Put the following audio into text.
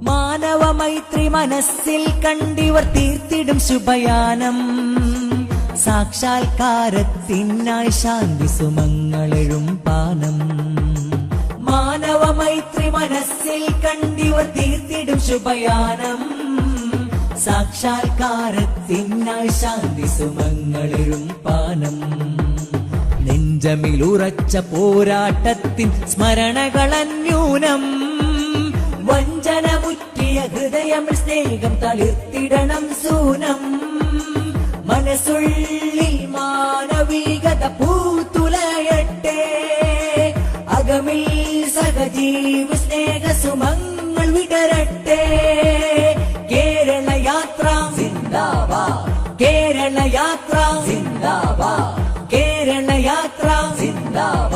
മാനവ മൈത്രി മനസ്സിൽ കണ്ടിവർ തീർത്തിടും ശുഭയാനം. സാക്ഷാത്കാരത്തിനായി ശാന്തി സുമങ്ങളെഴും പാനം. മാനവ മൈത്രി മനസ്സിൽ കണ്ടിവർ തീർത്തിടും ശുഭയാനം. സാക്ഷാത്കാരത്തിനായി ശാന്തി സുമങ്ങളെഴും പാനം. നെഞ്ചമിലുറച്ച പോരാട്ടത്തിൻ സ്മരണകളന്യൂനം. വഞ്ചന മുറ്റിയ ഹൃദയം സ്നേഹം തളിർത്തിടണം സൂനം. മനസ്സുള്ളിൽ മാനവികത പൂത്തുലയട്ടെ. അകമിൽ സഹജീവ സ്നേഹ സുമങ്ങൾ വിടരട്ടെ. കേരള യാത്ര സിന്ദാബാദ്, കേരള യാത്ര സിന്ദാബാദ്, കേരള യാത്ര സിന്ദാബാദ്.